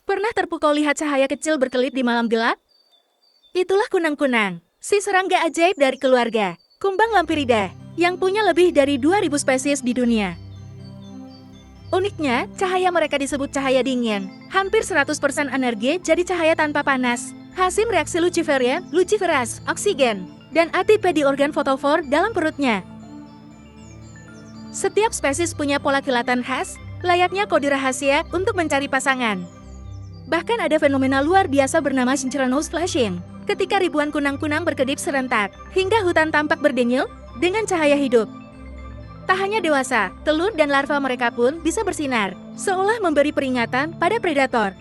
Pernah terpukau lihat cahaya kecil berkelip di malam gelap? Itulah kunang-kunang, si serangga ajaib dari keluarga kumbang Lampiridae, yang punya lebih dari 2000 spesies di dunia. Uniknya, cahaya mereka disebut cahaya dingin. Hampir 100% energi jadi cahaya tanpa panas. Hasil reaksi luciferase, oksigen, dan ATP di organ fotofor dalam perutnya. Setiap spesies punya pola kilatan khas, layaknya kode rahasia untuk mencari pasangan. Bahkan ada fenomena luar biasa bernama synchronous flashing, ketika ribuan kunang-kunang berkedip serentak, hingga hutan tampak berdenyut dengan cahaya hidup. Tak hanya dewasa, telur dan larva mereka pun bisa bersinar, seolah memberi peringatan pada predator.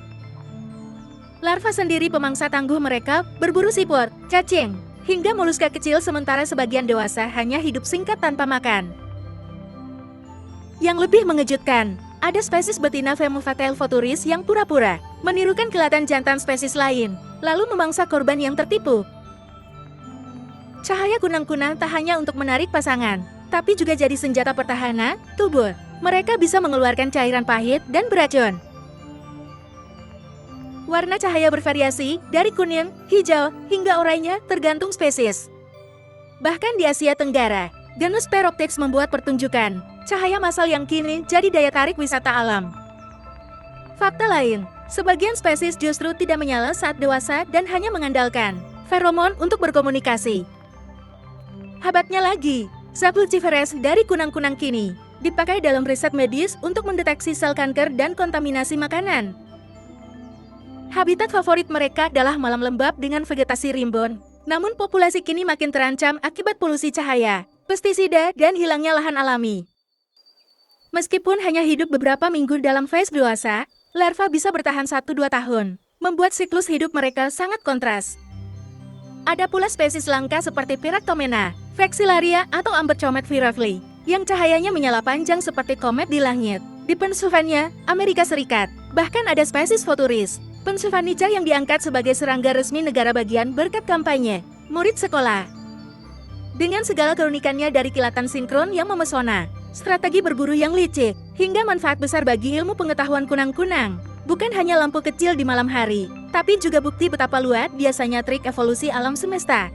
Larva sendiri pemangsa tangguh mereka berburu siput, cacing, hingga moluska kecil, sementara sebagian dewasa hanya hidup singkat tanpa makan. Yang lebih mengejutkan, ada spesies betina Femophatel photuris yang pura-pura menirukan kilatan jantan spesies lain, lalu memangsa korban yang tertipu. Cahaya kunang-kunang tak hanya untuk menarik pasangan, tapi juga jadi senjata pertahanan tubuh. Mereka bisa mengeluarkan cairan pahit dan beracun. Warna cahaya bervariasi dari kuning, hijau, hingga oranye tergantung spesies. Bahkan di Asia Tenggara, genus Peroptex membuat pertunjukan cahaya massal yang kini jadi daya tarik wisata alam. Fakta lain, sebagian spesies justru tidak menyala saat dewasa dan hanya mengandalkan feromon untuk berkomunikasi. Hebatnya lagi, zat luciferase dari kunang-kunang kini dipakai dalam riset medis untuk mendeteksi sel kanker dan kontaminasi makanan. Habitat favorit mereka adalah malam lembab dengan vegetasi rimbun. Namun populasi kini makin terancam akibat polusi cahaya, pestisida, dan hilangnya lahan alami. Meskipun hanya hidup beberapa minggu dalam fase dewasa, larva bisa bertahan 1-2 tahun, membuat siklus hidup mereka sangat kontras. Ada pula spesies langka seperti Piractomena, Vexillaria, atau Amber Comet virafly, yang cahayanya menyala panjang seperti komet di langit. Di Pennsylvania, Amerika Serikat, bahkan ada spesies Photuris, Pennsylvanica, yang diangkat sebagai serangga resmi negara bagian berkat kampanye murid sekolah. Dengan segala keunikannya, dari kilatan sinkron yang memesona, strategi berburu yang licik, hingga manfaat besar bagi ilmu pengetahuan kunang-kunang, bukan hanya lampu kecil di malam hari, tapi juga bukti betapa luas biasanya trik evolusi alam semesta.